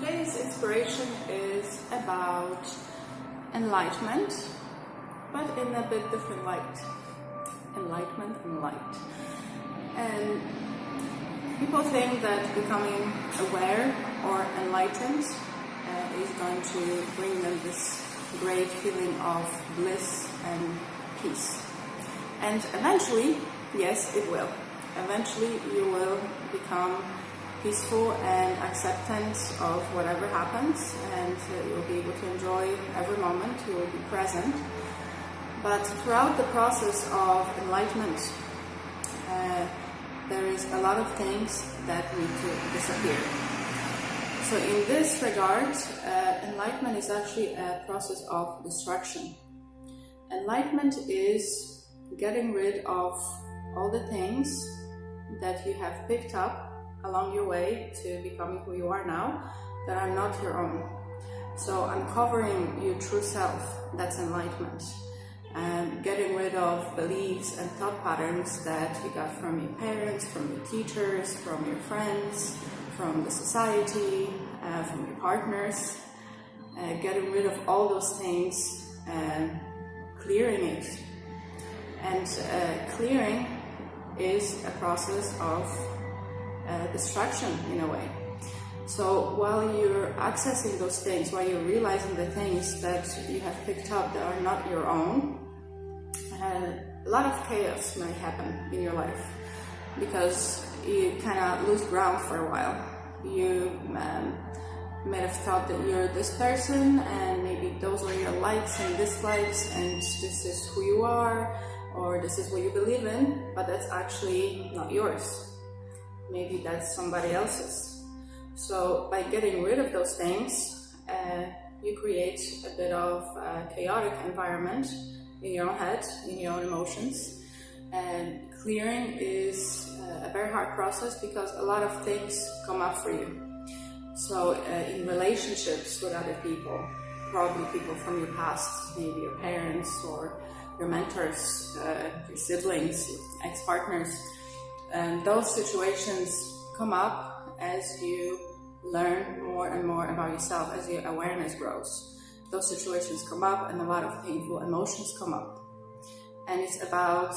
today's inspiration is about enlightenment, but in a bit different light. Enlightenment and light. And people think that becoming aware or enlightened is going to bring them this great feeling of bliss and peace. And eventually, yes, it will. Eventually you will become peaceful and acceptant of whatever happens, and you'll be able to enjoy every moment, you will be present. But throughout the process of enlightenment, there is a lot of things that need to disappear. So in this regard, enlightenment is actually a process of destruction. Enlightenment is getting rid of all the things that you have picked up along your way to becoming who you are now that are not your own. So uncovering your true self, that's enlightenment. And getting rid of beliefs and thought patterns that you got from your parents, from your teachers, from your friends, from the society, from your partners. Getting rid of all those things and clearing it. And clearing is a process of destruction in a way. So while you're accessing those things, while you're realizing the things that you have picked up that are not your own, a lot of chaos might happen in your life because you kind of lose ground for a while. You may have thought that you're this person and maybe those are your likes and dislikes and this is who you are or this is what you believe in, but that's actually not yours. Maybe that's somebody else's. So by getting rid of those things, you create a bit of a chaotic environment in your own head, in your own emotions. And clearing is a very hard process because a lot of things come up for you. So in relationships with other people, probably people from your past, maybe your parents or your mentors, your siblings, ex-partners, and those situations come up as you learn more and more about yourself, as your awareness grows. Those situations come up and a lot of painful emotions come up. And it's about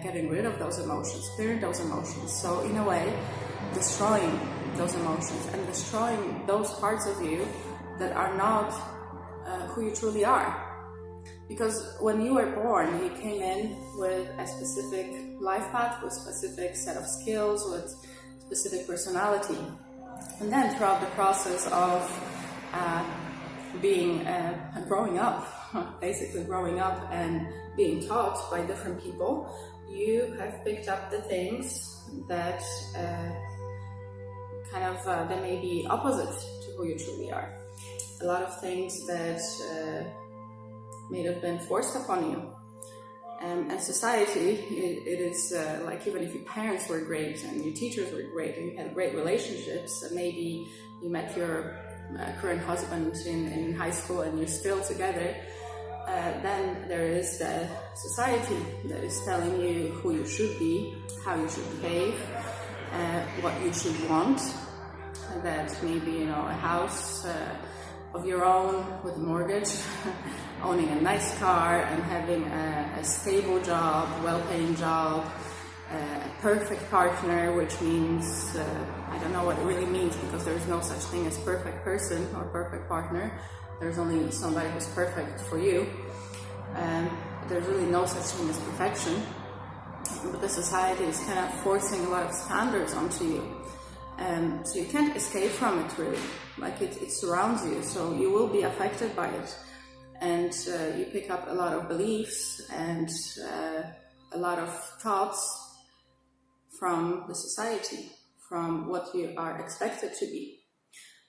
getting rid of those emotions, clearing those emotions. So in a way, destroying those emotions and destroying those parts of you that are not who you truly are. Because when you were born, you came in with a specific life path, with a specific set of skills, with specific personality. And then throughout the process of growing up, basically growing up and being taught by different people, you have picked up the things that that may be opposite to who you truly are. A lot of things that may have been forced upon you. And society, it is like even if your parents were great and your teachers were great and you had great relationships, maybe you met your current husband in high school and you're still together, then there is the society that is telling you who you should be, how you should behave, what you should want, that maybe, a house of your own with a mortgage, owning a nice car and having a stable job, well-paying job, a perfect partner, which means, I don't know what it really means because there's no such thing as perfect person or perfect partner. There's only somebody who's perfect for you. There's really no such thing as perfection. But the society is kind of forcing a lot of standards onto you. So you can't escape from it really. Like it surrounds you, so you will be affected by it. And you pick up a lot of beliefs and a lot of thoughts from the society, from what you are expected to be.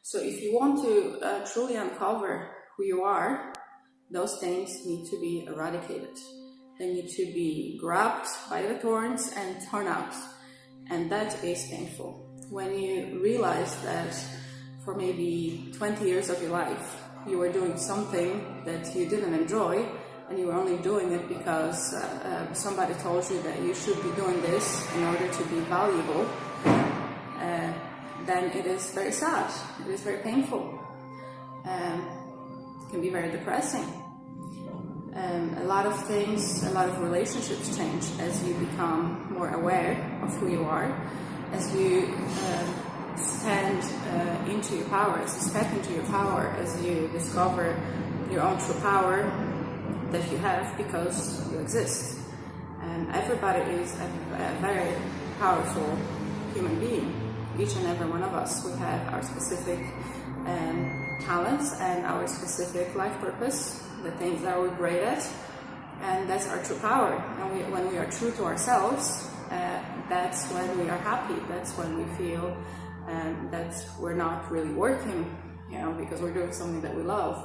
So if you want to truly uncover who you are, those things need to be eradicated. They need to be grabbed by the thorns and torn out. And that is painful. When you realize that for maybe 20 years of your life, you were doing something that you didn't enjoy, and you were only doing it because somebody told you that you should be doing this in order to be valuable, then it is very sad, it is very painful, it can be very depressing. A lot of things, a lot of relationships change as you become more aware of who you are, as you stand into your power, as you step into your power, as you discover your own true power that you have because you exist. Everybody is a very powerful human being. Each and every one of us, we have our specific talents and our specific life purpose, the things that we're great at, and that's our true power. And when we are true to ourselves, that's when we are happy. That's when we feel that we're not really working, because we're doing something that we love.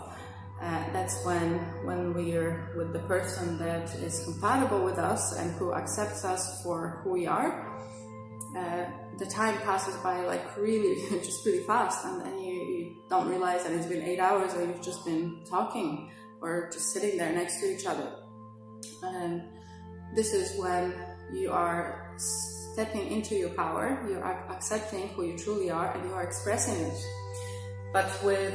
That's when we're with the person that is compatible with us and who accepts us for who we are. The time passes by like really fast, and then you don't realize that it's been 8 hours and you've just been talking or just sitting there next to each other. And this is when you are stepping into your power, you are accepting who you truly are, and you are expressing it. But with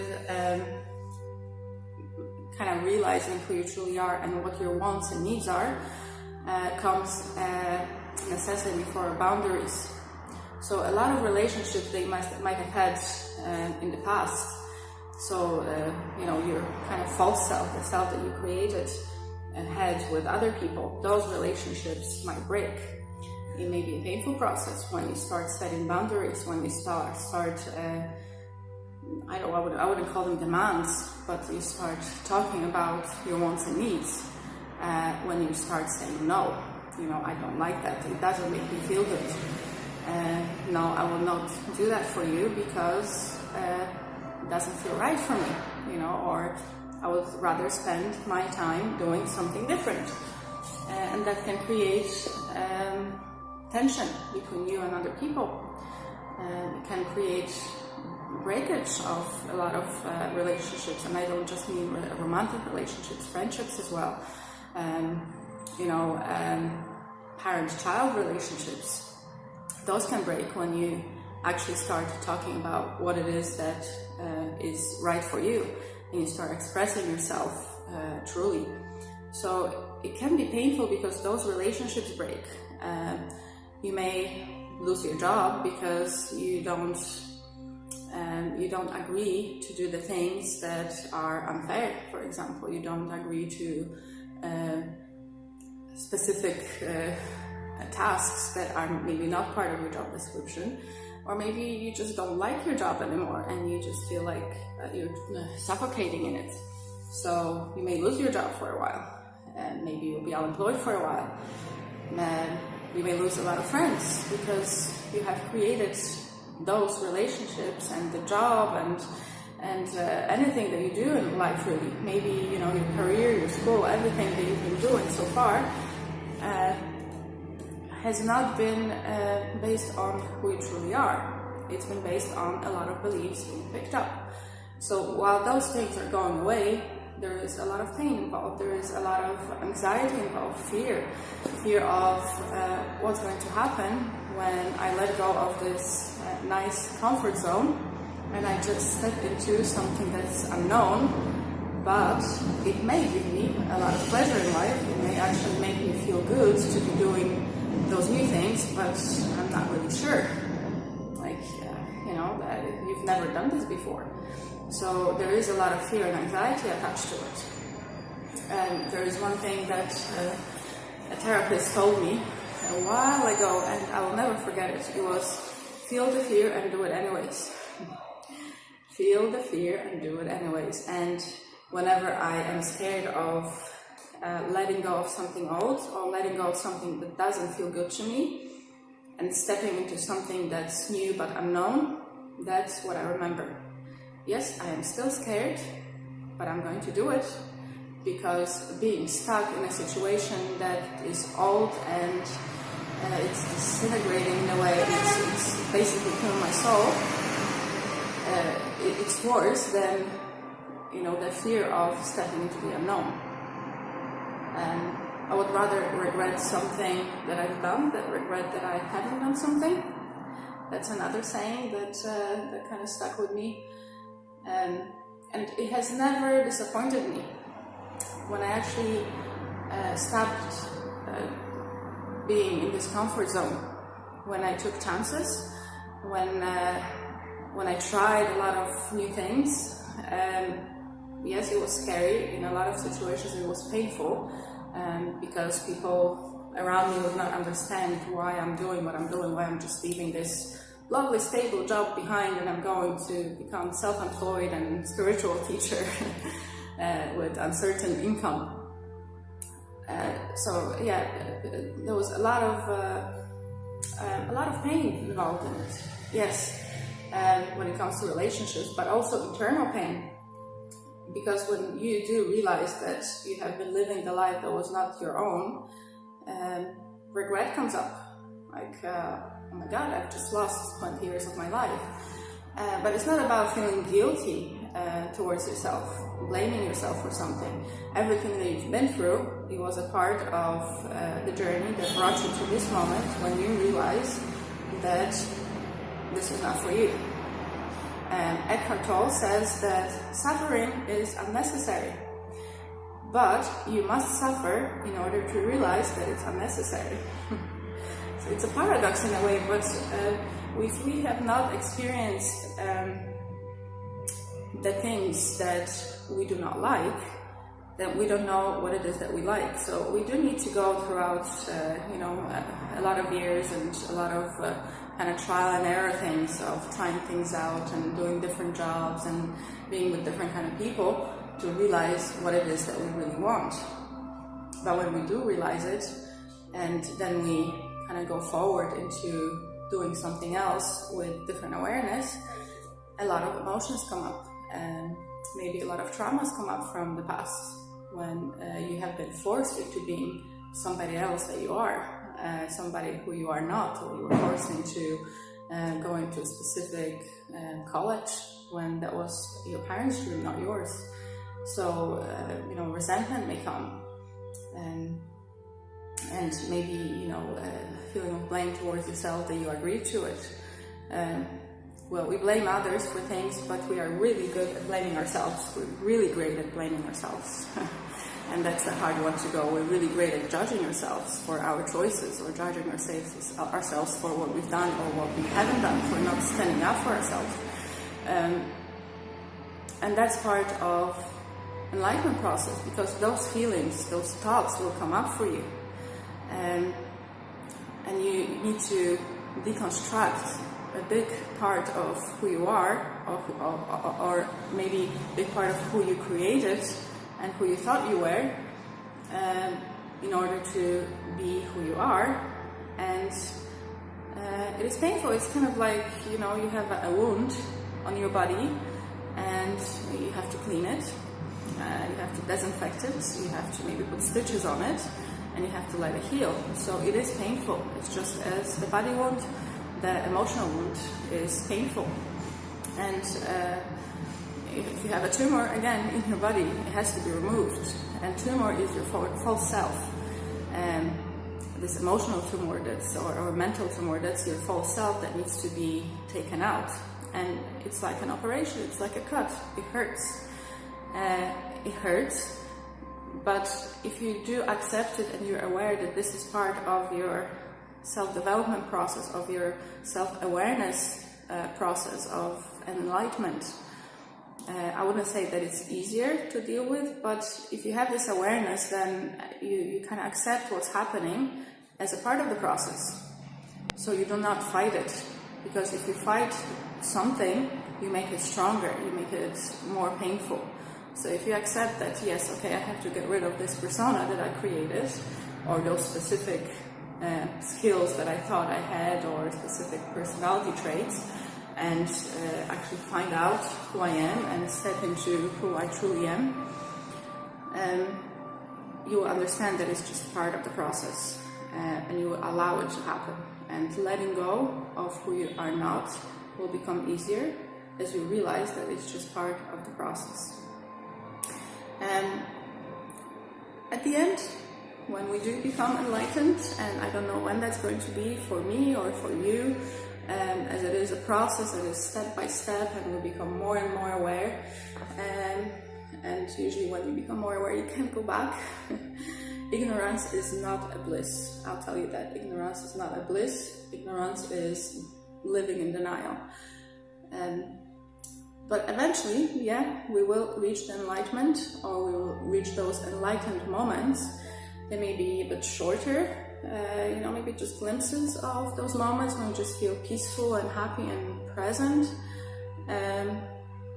kind of realizing who you truly are and what your wants and needs are, comes a necessity for boundaries. So a lot of relationships they might have had in the past. So your kind of false self, the self that you created and had with other people, those relationships might break. It may be a painful process when you start setting boundaries, when you start I wouldn't call them demands, but you start talking about your wants and needs. When you start saying no, I don't like that, it doesn't make me feel good. No, I will not do that for you because it doesn't feel right for me, or I would rather spend my time doing something different. And that can create tension between you and other people. It can create breakage of a lot of relationships, and I don't just mean romantic relationships, friendships as well. Parent-child relationships. Those can break when you actually start talking about what it is that is right for you, and you start expressing yourself truly. So it can be painful because those relationships break. You may lose your job because you don't agree to do the things that are unfair. For example, you don't agree to specific tasks that are maybe not part of your job description, or maybe you just don't like your job anymore and you just feel like you're suffocating in it. So you may lose your job for a while, and maybe you'll be unemployed for a while. You may lose a lot of friends because you have created those relationships and the job and anything that you do in life, really. Maybe your career, your school, everything that you've been doing so far has not been based on who you truly are. It's been based on a lot of beliefs being picked up. So while those things are going away, there is a lot of pain involved. There is a lot of anxiety involved, fear of what's going to happen when I let go of this nice comfort zone and I just step into something that's unknown, but it may give me a lot of pleasure in life. It may actually make me feel good to be doing those new things, but I'm not really sure. That you've never done this before. So there is a lot of fear and anxiety attached to it. And there is one thing that a therapist told me a while ago, and I will never forget it. It was, feel the fear and do it anyways. Feel the fear and do it anyways. And whenever I am scared of letting go of something old or letting go of something that doesn't feel good to me and stepping into something that's new but unknown, that's what I remember. Yes, I am still scared, but I'm going to do it, because being stuck in a situation that is old and it's disintegrating in a way, and it's basically killing my soul, it's worse than the fear of stepping into the unknown. And I would rather regret something that I've done than regret that I haven't done something. That's another saying that kind of stuck with me. And it has never disappointed me. When I actually stopped being in this comfort zone, when I took chances, when I tried a lot of new things, yes, it was scary. In a lot of situations it was painful, because people around me would not understand why I'm doing what I'm doing, why I'm just leaving this lovely stable job behind and I'm going to become self-employed and spiritual teacher with uncertain income. So yeah, there was a lot of pain involved in it. Yes, when it comes to relationships, but also internal pain. Because when you do realize that you have been living the life that was not your own, regret comes up. Like, oh my God, I've just lost 20 years of my life. But it's not about feeling guilty towards yourself, blaming yourself for something. Everything that you've been through, it was a part of the journey that brought you to this moment when you realize that this is not for you. Eckhart Tolle says that suffering is unnecessary, but you must suffer in order to realize that it's unnecessary. So it's a paradox in a way, but if we have not experienced the things that we do not like, then we don't know what it is that we like. So we do need to go throughout, a lot of years and a lot of kind of trial and error things of trying things out and doing different jobs and being with different kind of people to realize what it is that we really want. But when we do realize it, and then we kind of go forward into doing something else with different awareness, a lot of emotions come up, and maybe a lot of traumas come up from the past when you have been forced into being somebody else that you are, somebody who you are not, or you were forced into going to a specific college when that was your parents' dream, not yours. So resentment may come, and maybe feeling of blame towards yourself that you agreed to it. Well, we blame others for things, but we are really good at blaming ourselves. We're really great at blaming ourselves. And that's a hard one to go. We're really great at judging ourselves for our choices, or judging ourselves for what we've done or what we haven't done, for not standing up for ourselves. And that's part of enlightenment process, because those feelings, those thoughts will come up for you. And you need to deconstruct a big part of who you are, or maybe a big part of who you created and who you thought you were, in order to be who you are. And it is painful. It's kind of like, you have a wound on your body and you have to clean it, you have to disinfect it, you have to maybe put stitches on it, and you have to let it heal. So it is painful. It's just as the body wound, the emotional wound is painful. And if you have a tumor, again, in your body, it has to be removed. And tumor is your false self. This emotional tumor or mental tumor, that's your false self that needs to be taken out. And it's like an operation, it's like a cut. It hurts. It hurts. But if you do accept it and you're aware that this is part of your self-development process, of your self-awareness process of enlightenment, I wouldn't say that it's easier to deal with, but if you have this awareness, then you kind of accept what's happening as a part of the process. So you do not fight it, because if you fight something, you make it stronger, you make it more painful. So if you accept that, yes, okay, I have to get rid of this persona that I created, or those specific skills that I thought I had, or specific personality traits, and actually find out who I am and step into who I truly am, you will understand that it's just part of the process, and you will allow it to happen. And letting go of who you are not will become easier as you realize that it's just part of the process. At the end, when we do become enlightened, and I don't know when that's going to be for me or for you, as it is a process, it is step by step, and we become more and more aware. And usually when you become more aware, you can't go back. Ignorance is not a bliss. I'll tell you that. Ignorance is not a bliss. Ignorance is living in denial. But eventually, yeah, we will reach the enlightenment, or we will reach those enlightened moments. They may be a bit shorter, maybe just glimpses of those moments when you just feel peaceful and happy and present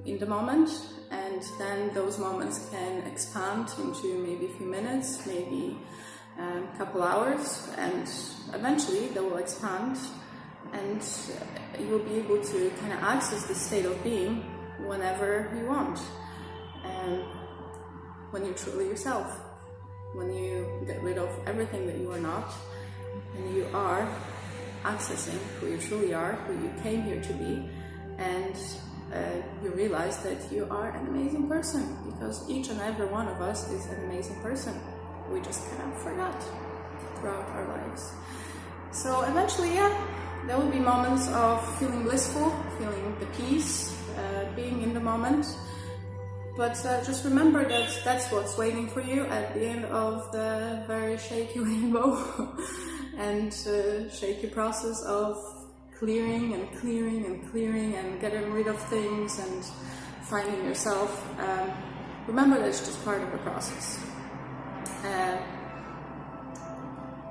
in the moment. And then those moments can expand into maybe a few minutes, maybe a couple hours, and eventually they will expand, and you'll be able to kind of access this state of being whenever you want, and when you're truly yourself, when you get rid of everything that you are not, and you are accessing who you truly are, who you came here to be, and you realize that you are an amazing person, because each and every one of us is an amazing person. We just kind of forgot throughout our lives. So eventually, yeah, there will be moments of feeling blissful, feeling the peace, being in the moment. But just remember that that's what's waiting for you at the end of the very shaky rainbow and shaky process of clearing and clearing and clearing and getting rid of things and finding yourself. Remember that it's just part of the process.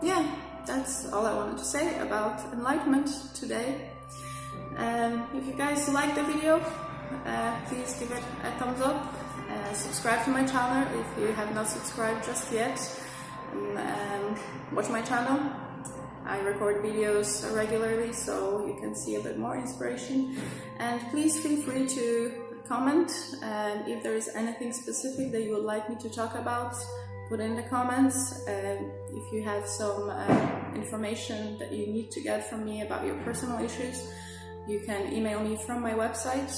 Yeah, that's all I wanted to say about enlightenment today. If you guys like the video, please give it a thumbs up. Subscribe to my channel if you have not subscribed just yet. Watch my channel. I record videos regularly, so you can see a bit more inspiration. And please feel free to comment, and if there is anything specific that you would like me to talk about, put in the comments. If you have some information that you need to get from me about your personal issues, you can email me from my website.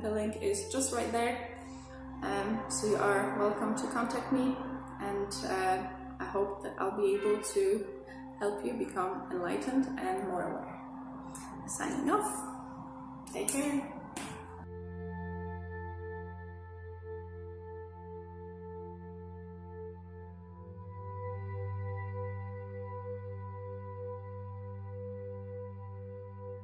The link is just right there. So you are welcome to contact me, and I hope that I'll be able to help you become enlightened and more aware. Signing off. Take care.